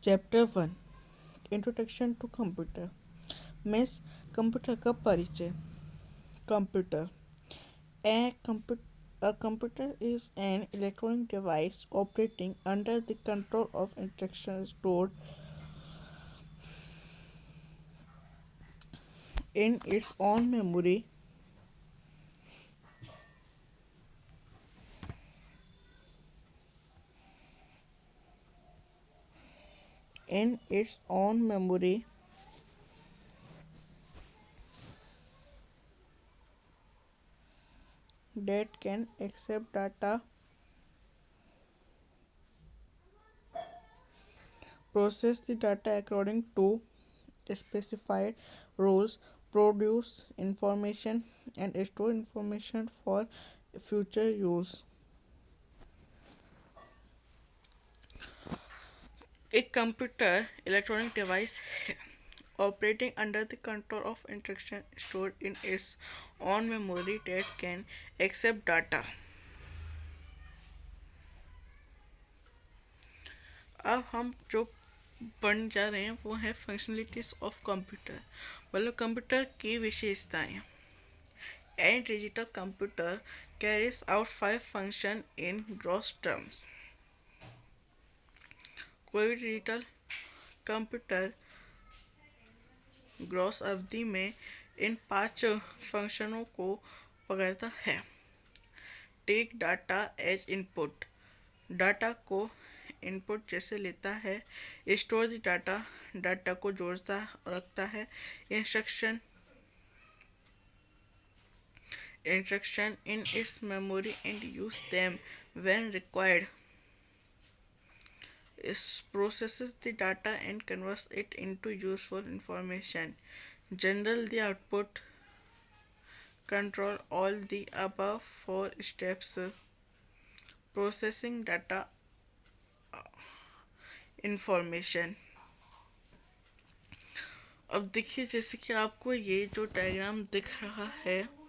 Chapter one, introduction to computer. मिस computer का परिचय। Computer. A computer is an electronic device operating under the control of instructions stored in its own memory. In its own memory that can accept data, process the data according to specified rules, produce information, and store information for future use. A computer electronic device operating under the control of instruction stored in its own memory that can accept data. अब हम जो पढ़ने जा रहे हैं वो है functionalities of computer, मतलब कंप्यूटर की विशेषताएं। Any digital computer carries out five function in gross terms. कोई भी डिजिटल कंप्यूटर ग्रॉस अवधि में इन पांच फंक्शनों को पकड़ता है। Take data as input, data को इनपुट जैसे लेता है। स्टोर द डाटा, डाटा को जोड़ता रखता है। Instruction instruction in its memory and use them when required. Processes the data and converts it into useful information. General the output, control all the above four steps. Processing data information। अब देखिए, जैसे कि आपको ये जो diagram दिख रहा है,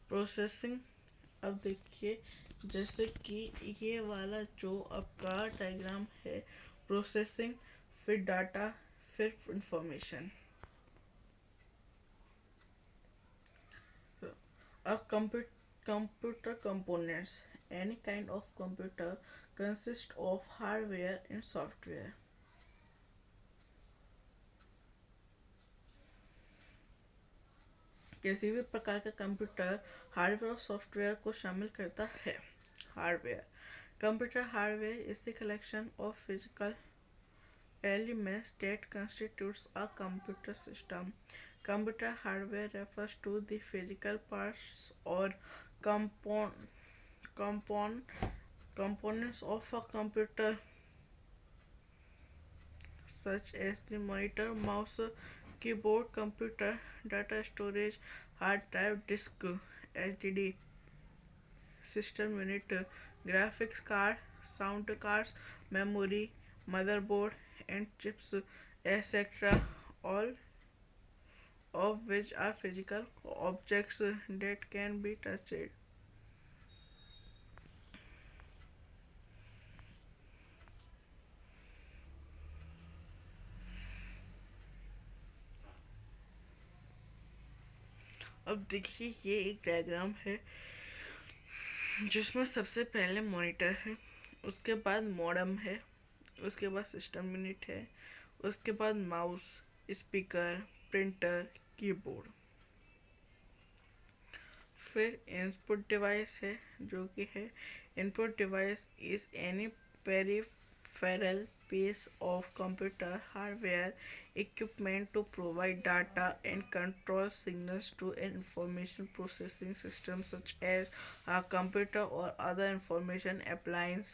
प्रोसेसिंग। अब देखिए, जैसे कि ये वाला जो आपका डायग्राम है, प्रोसेसिंग, फिर डाटा, फिर इंफॉर्मेशन। अब computer components, any kind of computer consist of hardware and software। किसी भी प्रकार का कंप्यूटर हार्डवेयर और सॉफ्टवेयर को शामिल करता है। Hardware. Computer hardware is the collection of physical elements that constitutes a computer system। Computer hardware refers to the physical parts or compon- compon- components of a computer, such as the monitor, mouse, keyboard, computer, data storage, hard drive, disk, HDD, system unit, graphics card, sound cards, memory, motherboard, and chips, etc. All of which are physical objects that can be touched। अब देखिए, ये एक diagram है जिसमें सबसे पहले monitor है, उसके बाद मॉडम है, उसके बाद सिस्टम यूनिट है, उसके बाद माउस, स्पीकर, प्रिंटर, कीबोर्ड, फिर इनपुट डिवाइस है जो कि है input device is any peripheral piece of computer hardware equipment to provide data and control signals to an information processing system such as a computer or other information appliance।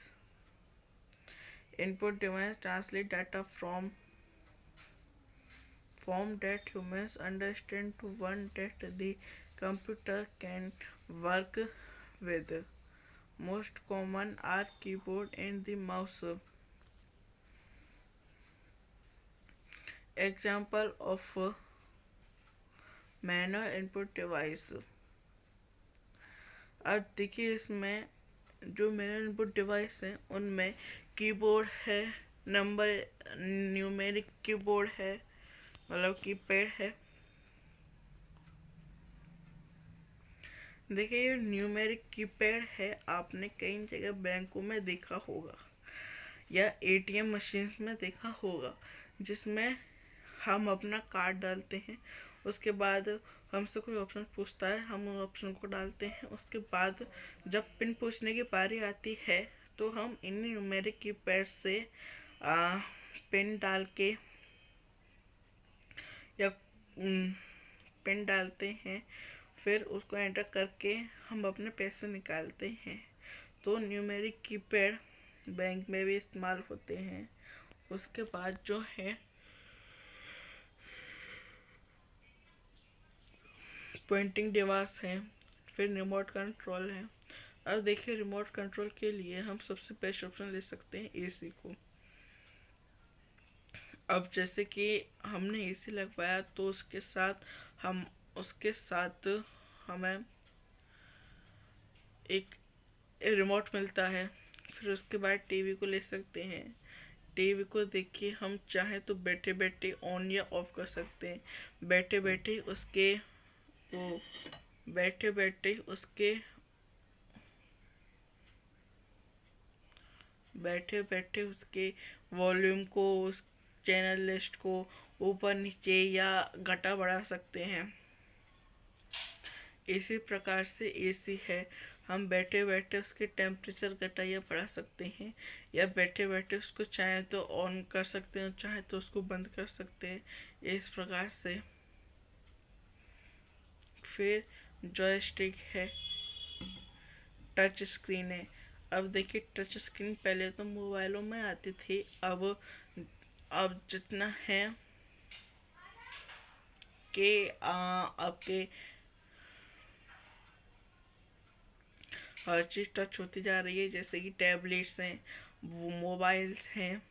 Input device translate data from form that humans understand to one that the computer can work with। Most common are keyboard and the mouse। Example of manual input device. अब देखिए इसमें जो मेरे input device हैं उनमें keyboard है, number numeric keyboard है, मतलब कीपैड है। देखिए ये न्यूमेरिक कीपैड है, आपने कई जगह बैंकों में देखा होगा या एटीएम मशीन्स में देखा होगा, जिसमें हम अपना कार्ड डालते हैं, उसके बाद हमसे कोई ऑप्शन पूछता है, हम उस ऑप्शन को डालते हैं, उसके बाद जब पिन पूछने की बारी आती है तो हम इन न्यूमेरिक कीपैड से आ, पिन डाल के या पिन डालते हैं, फिर उसको एंटर करके हम अपने पैसे निकालते हैं। तो न्यूमेरिक कीपैड बैंक में भी इस्तेमाल होते हैं। उसके बाद जो है पॉइंटिंग डिवाइस है, फिर रिमोट कंट्रोल है। अब देखिए रिमोट कंट्रोल के लिए हम सबसे बेस्ट ऑप्शन ले सकते हैं एसी को। अब जैसे कि हमने एसी लगवाया तो उसके साथ हमें एक रिमोट मिलता है। फिर उसके बाद टीवी को ले सकते हैं। टीवी को देखिए हम चाहे तो बैठे बैठे ऑन या ऑफ कर सकते हैं, बैठे बैठे उसके वो बैठे बैठे उसके बैठे बैठे उसके वॉल्यूम को, उस चैनल लिस्ट को ऊपर नीचे या घटा बढ़ा सकते हैं। इसी प्रकार से एसी है, हम बैठे बैठे उसके टेम्परेचर घटा या बढ़ा सकते हैं, या बैठे बैठे उसको चाहे तो ऑन कर सकते हैं, चाहे तो उसको बंद कर सकते हैं, इस प्रकार से। फिर जॉयस्टिक है, टच स्क्रीन है। अब देखिए टच स्क्रीन पहले तो मोबाइलों में आती थी, अब जितना है कि आपके हर चीज़ टच होती जा रही है, जैसे कि टैबलेट्स हैं, वो मोबाइल्स हैं,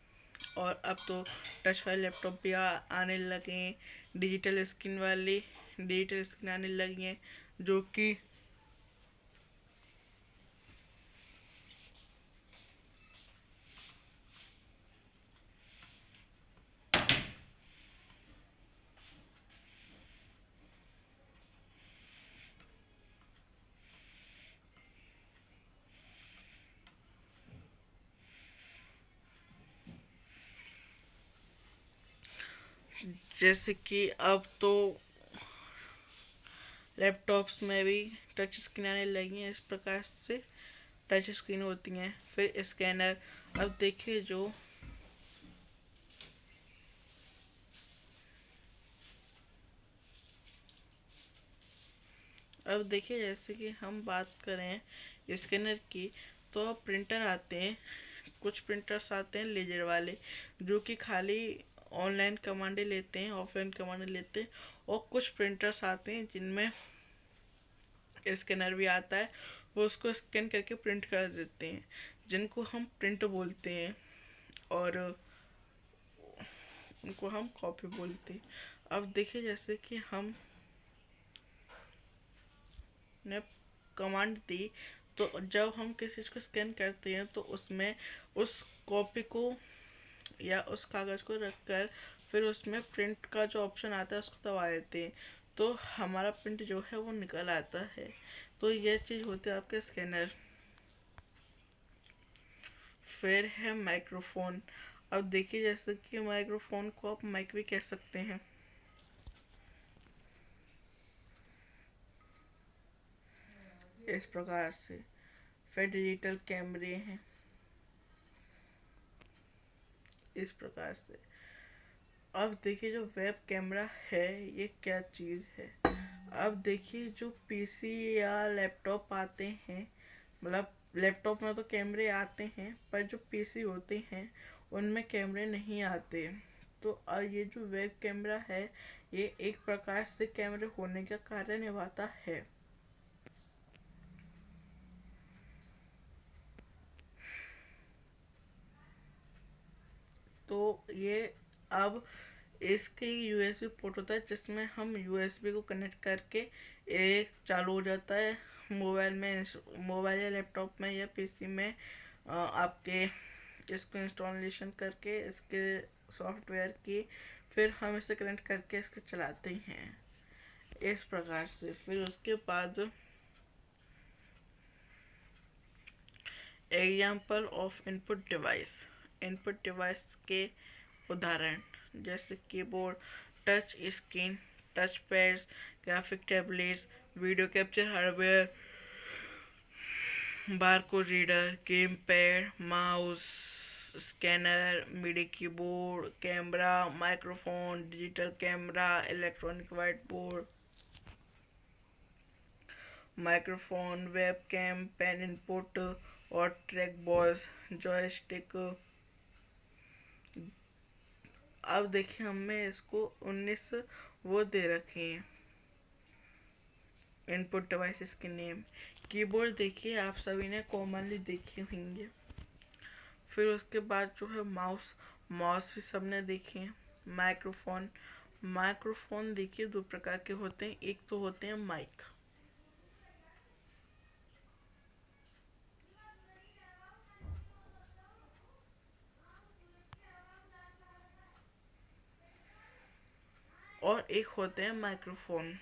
और अब तो टच वाले लैपटॉप भी आने लगे हैं, डिजिटल स्क्रीन आने लगी हैं, जो कि जैसे कि अब तो लैपटॉप्स में भी टच स्क्रीन आने लगी हैं, इस प्रकार से टच स्क्रीन होती हैं। फिर स्कैनर। अब देखिए जो अब देखिए जैसे कि हम बात करें स्कैनर की, तो अब प्रिंटर आते हैं, कुछ प्रिंटर्स आते हैं लेजर वाले, जो कि खाली ऑनलाइन कमांडें लेते हैं, ऑफलाइन कमांडें लेते हैं, और कुछ प्रिंटर्स आते हैं जिनमें स्कैनर भी आता है, वो उसको स्कैन करके प्रिंट कर देते हैं, जिनको हम प्रिंट बोलते हैं, और उनको हम कॉपी बोलते हैं। अब देखिए जैसे कि हम ने कमांड दी, तो जब हम किसी चीज़ को स्कैन करते हैं तो उसमें उस कॉपी को या उस कागज़ को रखकर फिर उसमें प्रिंट का जो ऑप्शन आता है उसको दबा देते हैं, तो हमारा प्रिंट जो है वो निकल आता है। तो यह चीज़ होती है आपके स्कैनर। फिर है माइक्रोफोन। अब देखिए जैसे कि माइक्रोफोन को आप माइक भी कह सकते हैं, इस प्रकार से। फिर डिजिटल कैमरे हैं, इस प्रकार से। अब देखिए जो वेब कैमरा है ये क्या चीज़ है। अब देखिए जो पीसी या लैपटॉप आते हैं, मतलब लैपटॉप में तो कैमरे आते हैं, पर जो पीसी होते हैं उनमें कैमरे नहीं आते। तो ये जो वेब कैमरा है ये एक प्रकार से कैमरे होने का कार्य निभाता है। तो ये अब इसके यूएसबी पोर्ट होता है जिसमें हम यूएसबी को कनेक्ट करके एक चालू हो जाता है मोबाइल में, मोबाइल या लैपटॉप में या पीसी में। आपके इसको इंस्टॉलेशन करके इसके सॉफ्टवेयर की, फिर हम इसे कनेक्ट करके इसके चलाते हैं इस प्रकार से। फिर उसके बाद एग्जाम्पल ऑफ इनपुट डिवाइस के उदाहरण जैसे keyboard, touch screen, touch pads, graphic tablets, video capture hardware, barcode reader, game pad, mouse, scanner, media keyboard, camera, microphone, digital camera, electronic white board, microphone, webcam, pen input और track balls, joystick. अब देखिए हमें इसको 19 वो दे रखे हैं input devices के नेम। कीबोर्ड देखिए आप सभी ने कॉमनली देखे होंगे। फिर उसके बाद जो है माउस, माउस भी सबने देखे हैं। माइक्रोफोन, माइक्रोफोन देखिए दो प्रकार के होते हैं, एक तो होते हैं माइक, और एक होते हैं माइक्रोफोन।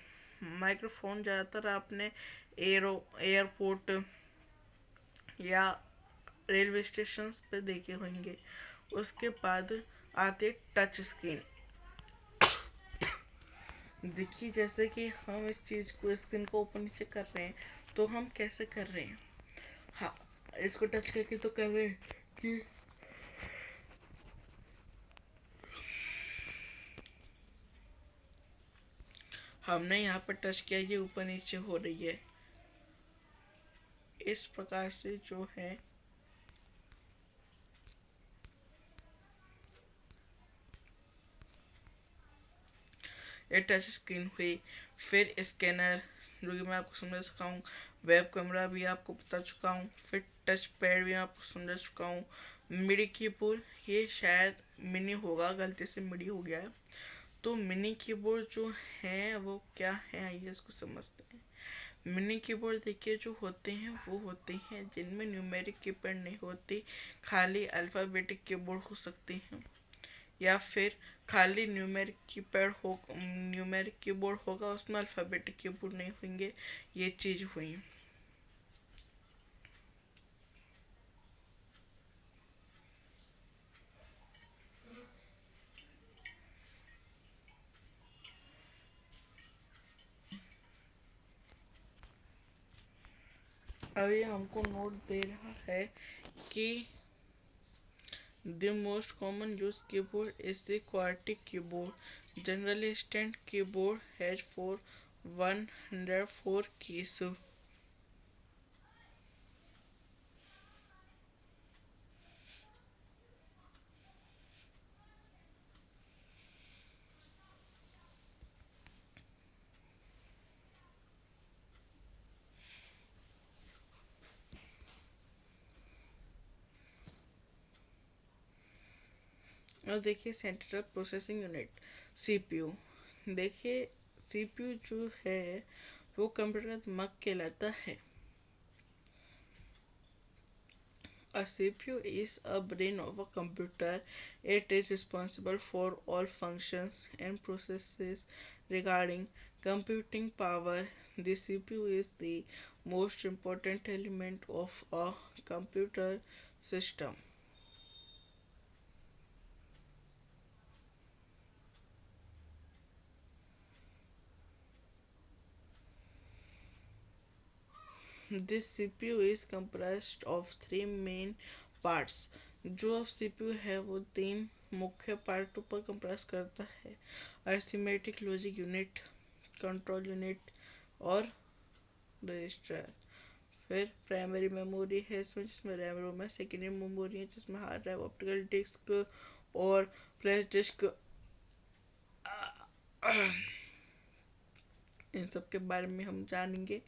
माइक्रोफोन ज़्यादातर आपने एयरपोर्ट या रेलवे स्टेशन पे देखे होंगे। उसके बाद आते टच स्क्रीन। देखिए जैसे कि हम इस चीज़ को, स्क्रीन को ऊपर नीचे कर रहे हैं तो हम कैसे कर रहे हैं। हाँ, इसको टच करके तो कर रहे हैं कि हमने यहाँ पर टच किया, ये ऊपर नीचे हो रही है। इस प्रकार से जो है ये टच स्क्रीन हुई। फिर स्कैनर जो कि मैं आपको समझा चुका हूँ। वेब कैमरा भी आपको बता चुका हूँ। फिर टच पैड भी आपको समझा चुका हूँ। मिडी कीबोर्ड, ये शायद मिनी होगा, गलती से मिडी हो गया है। तो मिनी कीबोर्ड जो है वो क्या है, आइए इसको समझते हैं। मिनी कीबोर्ड देखिए जो होते हैं वो होते हैं जिनमें न्यूमेरिक कीपैड नहीं होती, खाली अल्फ़ाबेटिक कीबोर्ड हो सकते हैं। या फिर खाली न्यूमेरिक कीबोर्ड होगा, उसमें अल्फ़ाबेटिक कीबोर्ड नहीं होंगे। ये चीज़ हुई। अब ये हमको नोट दे रहा है कि the most common used keyboard is the QWERTY keyboard. Generally, standard keyboard has 104 keys. और देखिए सेंट्रल प्रोसेसिंग यूनिट, सीपीयू। देखिए सीपीयू जो है वो कंप्यूटर का दिमाग कहलाता है। A CPU is a brain of a computer. It is responsible for all functions and processes regarding computing power. The CPU is the most important element of a computer system. This CPU is comprised of three main parts. जो अब CPU है वो तीन मुख्य पार्टों पर compress करता है। Arithmetic logic unit, control unit और रजिस्टर। फिर प्राइमरी मेमोरी है इसमें, जिसमें रैम रोम है। सेकेंडरी मेमोरी है जिसमें हार्ड ड्राइव, ऑप्टिकल डिस्क और फ्लैश डिस्क, इन सब के बारे में हम जानेंगे।